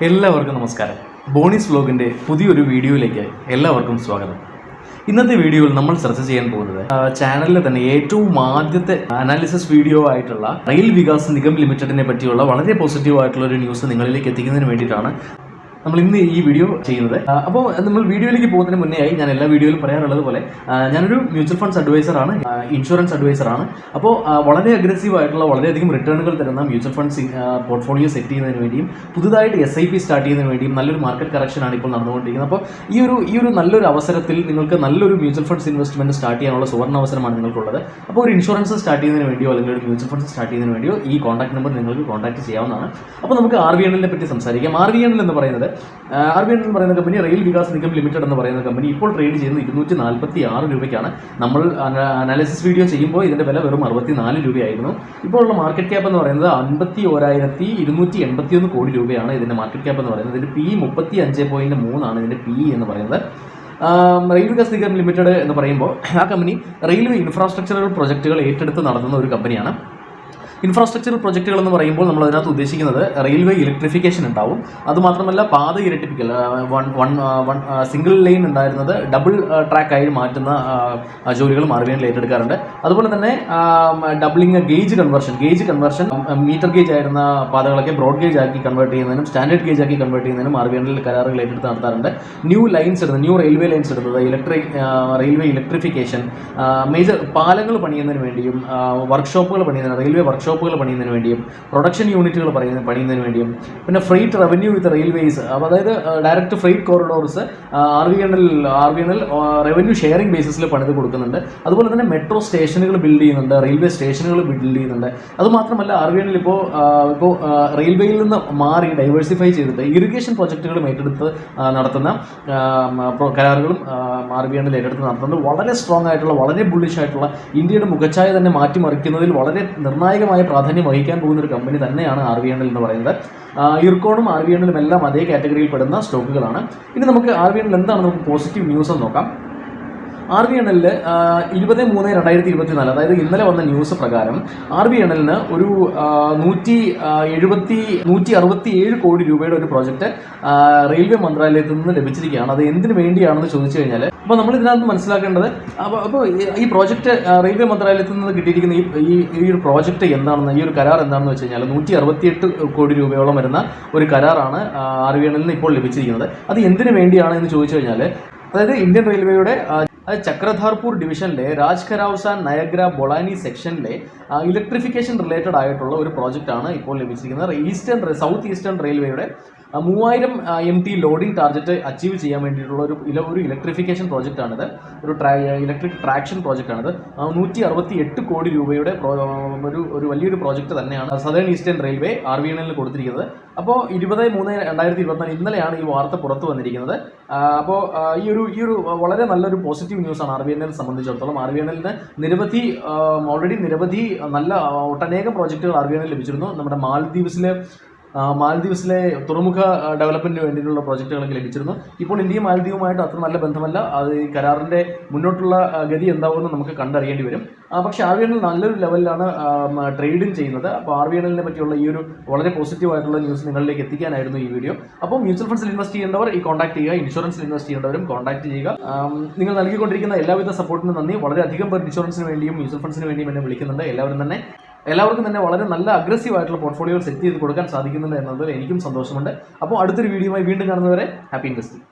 എല്ലാവർക്കും നമസ്കാരം. ബോണീസ് വ്ലോഗിൻ്റെ പുതിയൊരു വീഡിയോയിലേക്ക് എല്ലാവർക്കും സ്വാഗതം. ഇന്നത്തെ വീഡിയോയിൽ നമ്മൾ ചർച്ച ചെയ്യാൻ പോകുന്നത് ചാനലിൽ തന്നെ ഏറ്റവും ആദ്യത്തെ അനാലിസിസ് വീഡിയോ ആയിട്ടുള്ള റെയിൽ വികാസ് നിഗം ലിമിറ്റഡിനെ പറ്റിയുള്ള വളരെ പോസിറ്റീവ് ആയിട്ടുള്ള ഒരു ന്യൂസ് നിങ്ങളിലേക്ക് എത്തിക്കുന്നതിന് വേണ്ടിയിട്ടാണ് നമ്മൾ ഇന്ന് ഈ വീഡിയോ ചെയ്യുന്നത്. അപ്പോൾ നമ്മൾ വീഡിയോയിലേക്ക് പോകുന്നതിന് മുന്നേ ആയി ഞാൻ എല്ലാ വീഡിയോയിലും പറയാനുള്ളത് പോലെ ഞാനൊരു മ്യൂച്വൽ ഫണ്ട്സ് അഡ്വൈസറാണ്, ഇൻഷുറൻസ് അഡ്വൈസറാണ്. അപ്പോൾ വളരെ അഗ്രസീവ് ആയിട്ടുള്ള വളരെയധികം റിട്ടേണുകൾ തരുന്ന മ്യൂച്വൽ ഫണ്ട്സ് പോർട്ട്ഫോളിയോ സെറ്റ് ചെയ്യുന്നതിന് വേണ്ടിയും പുതുതായിട്ട് SIP സ്റ്റാർട്ട് ചെയ്യുന്നതിന് വേണ്ടിയും നല്ലൊരു മാർക്കറ്റ് കറക്ഷനാണ് ഇപ്പോൾ നടന്നുകൊണ്ടിരിക്കുന്നത്. അപ്പോൾ ഈ ഒരു നല്ലൊരു അവസരത്തിൽ നിങ്ങൾക്ക് നല്ലൊരു മ്യൂച്വൽ ഫണ്ട്സ് ഇൻവെസ്റ്റ്മെൻറ്റ് സ്റ്റാർട്ട് ചെയ്യാനുള്ള സുവർണ്ണ അവസരമാണ് നിങ്ങൾക്കുള്ളത്. അപ്പോൾ ഒരു ഇൻഷുറൻസ് സ്റ്റാർട്ട് ചെയ്യുന്നതിന് വേണ്ടിയോ അല്ലെങ്കിൽ ഒരു മ്യൂച്വൽ ഫണ്ട്സ് സ്റ്റാർട്ട് ചെയ്യുന്നതിന് വേണ്ടിയോ ഈ കോൺടാക്ട് നമ്പർ നിങ്ങൾക്ക് കോൺടാക്ട് ചെയ്യാവുന്നതാണ്. അപ്പോൾ നമുക്ക് RVNL പറ്റി സംസാരിക്കാം. RVNL എന്ന് പറയുന്നത് company rail Vikas Nigam limited എന്ന് പറയുന്ന കമ്പനി ഇപ്പോൾ ട്രേഡ് ചെയ്യുന്നത് 246 രൂപയ്ക്കാണ്. നമ്മൾ അനാലിസിസ് വീഡിയോ ചെയ്യുമ്പോൾ ഇതിൻ്റെ വില വെറും 64 രൂപയായിരുന്നു. ഇപ്പോൾ ഉള്ള മാർക്കറ്റ് ക്യാപ്പ് എന്ന് പറയുന്നത് 51,281 കോടി രൂപയാണ് ഇതിൻ്റെ മാർക്കറ്റ് ക്യാപ്പ് എന്ന് പറയുന്നത്. ഇതിൻ്റെ PE 35.3 ആണ് ഇതിൻ്റെ PE എന്ന് പറയുന്നത്. റെയിൽ വികാസ് നിഗം ലിമിറ്റഡ് എന്ന് പറയുമ്പോൾ ആ കമ്പനി റെയിൽവേ ഇൻഫ്രാസ്ട്രക്ചറൽ പ്രൊജക്റ്റുകൾ ഏറ്റെടുത്ത് നടത്തുന്ന ഒരു കമ്പനിയാണ്. ഇൻഫ്രാസ്ട്രക്ചറൽ പ്രൊജക്റ്റുകൾ എന്ന് പറയുമ്പോൾ നമ്മൾ അതിനകത്ത് ഉദ്ദേശിക്കുന്നത് റെയിൽവേ ഇലക്ട്രിഫിക്കേഷൻ ഉണ്ടാവും. അതുമാത്രമല്ല പാത ഇരട്ടിപ്പിക്കൽ, സിംഗിൾ ലൈൻ ഉണ്ടായിരുന്നത് ഡബിൾ ട്രാക്കായി മാറ്റുന്ന ജോലികളും RVNL ഏറ്റെടുക്കാറുണ്ട്. അതുപോലെ തന്നെ doubling gauge conversion metre gauge ആയിരുന്ന പാതകളൊക്കെ ബ്രോഡ് ഗേജ് ആക്കി കൺവേർട്ട് ചെയ്യുന്നതിനും സ്റ്റാൻഡേർഡ് ഗേജ് ആക്കി കൺവേർട്ട് ചെയ്യുന്നതിനും RVNL കരാറുകൾ ഏറ്റെടുത്ത് നടത്താറുണ്ട്. ന്യൂ റെയിൽവേ ലൈൻസ് ഇടുന്നത്, റെയിൽവേ ഇലക്ട്രിഫിക്കേഷൻ, മേജർ പാലങ്ങൾ പണിയുന്നതിന് വേണ്ടിയും വർക്ക്ഷോപ്പുകൾ പണിയുന്നതിന്, റെയിൽവേ വർക്ക്ഷോപ്പുകൾ പണിയുന്നതിന് വേണ്ടിയും പ്രൊഡക്ഷൻ യൂണിറ്റുകൾ പണിയുന്നതിന് വേണ്ടിയും പിന്നെ ഫ്രൈറ്റ് റവന്യൂ വിത്ത് റെയിൽവേസ്, അതായത് direct freight corridors RVNL revenue sharing ബേസിസിൽ പണിത് കൊടുക്കുന്നുണ്ട്. അതുപോലെ തന്നെ മെട്രോ സ്റ്റേഷനുകൾ ബിൽഡ് ചെയ്യുന്നുണ്ട്, റെയിൽവേ സ്റ്റേഷനുകൾ ബിൽഡ് ചെയ്യുന്നുണ്ട്. അതുമാത്രമല്ല RVNL ഇപ്പോൾ റെയിൽവേയിൽ നിന്ന് മാറി ഡൈവേഴ്സിഫൈ ചെയ്തിട്ട് ഇറിഗേഷൻ പ്രൊജക്റ്റുകളും ഏറ്റെടുത്ത് നടത്തുന്ന കരാറുകളും RVNL ഏറ്റെടുത്ത് നടത്തുന്നത്. വളരെ സ്ട്രോങ് ആയിട്ടുള്ള, വളരെ ബുള്ളിഷ് ആയിട്ടുള്ള, ഇന്ത്യയുടെ മുഖച്ഛായ തന്നെ മാറ്റിമറിക്കുന്നതിൽ വളരെ നിർണായകമായ പ്രാധാന്യം വഹിക്കാൻ പോകുന്ന ഒരു കമ്പനി തന്നെയാണ് RVNL എന്ന് പറയുന്നത്. ഇർക്കോണും RVNL എല്ലാം അതേ കാറ്റഗറിയിൽ പെടുന്ന സ്റ്റോക്കുകളാണ്. ഇനി നമുക്ക് RVNL എന്താണ് നമുക്ക് പോസിറ്റീവ് ന്യൂസ് എന്ന് നോക്കാം. RVNL 20/3/2024, അതായത് ഇന്നലെ വന്ന ന്യൂസ് പ്രകാരം RVNL ഒരു 167 കോടി രൂപയുടെ ഒരു പ്രോജക്റ്റ് റെയിൽവേ മന്ത്രാലയത്തിൽ നിന്ന് ലഭിച്ചിരിക്കുകയാണ്. അത് എന്തിനു വേണ്ടിയാണെന്ന് ചോദിച്ചു കഴിഞ്ഞാൽ, അപ്പോൾ നമ്മൾ ഇതിനകത്ത് മനസ്സിലാക്കേണ്ടത്, അപ്പോൾ ഈ പ്രോജക്റ്റ് റെയിൽവേ മന്ത്രാലയത്തിൽ നിന്ന് കിട്ടിയിരിക്കുന്ന ഈ ഒരു പ്രോജക്റ്റ് എന്താണെന്ന്, ഈ ഒരു കരാർ എന്താണെന്ന് വെച്ച് കഴിഞ്ഞാൽ 168 കോടി രൂപയോളം വരുന്ന ഒരു കരാറാണ് RVNL ഇപ്പോൾ ലഭിച്ചിരിക്കുന്നത്. അത് എന്തിനു വേണ്ടിയാണ് എന്ന് ചോദിച്ചു കഴിഞ്ഞാൽ, അതായത് ഇന്ത്യൻ റെയിൽവേയുടെ ചക്രധാർപൂർ ഡിവിഷനിലെ രാജ്ഖരാവ്സാൻ നയഗ്ര ബൊളാനി സെക്ഷനിലെ ഇലക്ട്രിഫിക്കേഷൻ റിലേറ്റഡ് ആയിട്ടുള്ള ഒരു പ്രോജക്റ്റാണ് ഇപ്പോൾ ലഭിച്ചിരിക്കുന്നത്. സൗത്ത് ഈസ്റ്റേൺ റെയിൽവേയുടെ 3000 MT ലോഡിംഗ് ടാർഗറ്റ് അച്ചീവ് ചെയ്യാൻ വേണ്ടിയിട്ടുള്ള ഒരു ഇലക്ട്രിഫിക്കേഷൻ പ്രോജക്റ്റാണിത്. ഇലക്ട്രിക് ട്രാക്ഷൻ പ്രോജക്റ്റാണിത്. 168 കോടി രൂപയുടെ ഒരു വലിയൊരു പ്രോജക്റ്റ് തന്നെയാണ് സദേൺ ഈസ്റ്റേൺ റെയിൽവേ RVNL കൊടുത്തിരിക്കുന്നത്. അപ്പോൾ 20/3/2024 ഇന്നലെയാണ് ഈ വാർത്ത പുറത്തു വന്നിരിക്കുന്നത്. അപ്പോൾ ഈ ഒരു വളരെ നല്ലൊരു പോസിറ്റീവ് ന്യൂസാണ് RVNL സംബന്ധിച്ചിടത്തോളം. RVNL ഓൾറെഡി നിരവധി നല്ല ഒട്ടനേകം പ്രോജക്റ്റുകൾ RVNL ലഭിച്ചിരുന്നു. നമ്മുടെ മാലദ്വീപ്സിലെ തുറമുഖ ഡെവലപ്മെൻറ്റിന് വേണ്ടിയിട്ടുള്ള പ്രോജക്റ്റുകളൊക്കെ ലഭിച്ചിരുന്നു. ഇപ്പോൾ ഇന്ത്യയും മാലദ്വീപുമായിട്ട് അത്ര നല്ല ബന്ധമല്ല. അത് ഈ കരാറിൻ്റെ മുന്നോട്ടുള്ള ഗതി എന്താവുമെന്ന് നമുക്ക് കണ്ടറിയേണ്ടി വരും. പക്ഷേ RVNL നല്ലൊരു ലെവലിലാണ് ട്രേഡിങ് ചെയ്യുന്നത്. അപ്പോൾ RVNL പറ്റിയുള്ള ഈ ഒരു വളരെ പോസിറ്റീവ് ആയിട്ടുള്ള ന്യൂസ് നിങ്ങളിലേക്ക് എത്തിക്കാനായിരുന്നു ഈ വീഡിയോ. അപ്പോൾ മ്യൂച്വൽ ഫണ്ട്സിൽ ഇൻവെസ്റ്റ് ചെയ്യേണ്ടവർ ഈ കോൺടാക്ട് ചെയ്യുക, ഇൻഷുറൻസിൽ ഇൻവെസ്റ്റ് ചെയ്യേണ്ടവരും കോൺടാക്ട് ചെയ്യുക. നിങ്ങൾ നൽകിക്കൊണ്ടിരിക്കുന്ന എല്ലാവിധ സപ്പോർട്ടിനും നന്ദി. വളരെയധികം പേർ ഇൻഷുറൻസിന് വേണ്ടിയും മ്യൂച്വൽ ഫണ്ട്സിന് വേണ്ടിയും എന്നെ വിളിക്കുന്നുണ്ട്. എല്ലാവർക്കും തന്നെ വളരെ നല്ല അഗ്രസീവ് ആയിട്ടുള്ള പോർട്ട്ഫോളിയോ സെറ്റ് ചെയ്ത് കൊടുക്കാൻ സാധിക്കുന്നുണ്ട് എന്നതിൽ എനിക്കും സന്തോഷമുണ്ട്. അപ്പോൾ അടുത്തൊരു വീഡിയോയുമായി വീണ്ടും കാണുന്നവരെ ഹാപ്പി ഇൻവെസ്റ്റിംഗ്.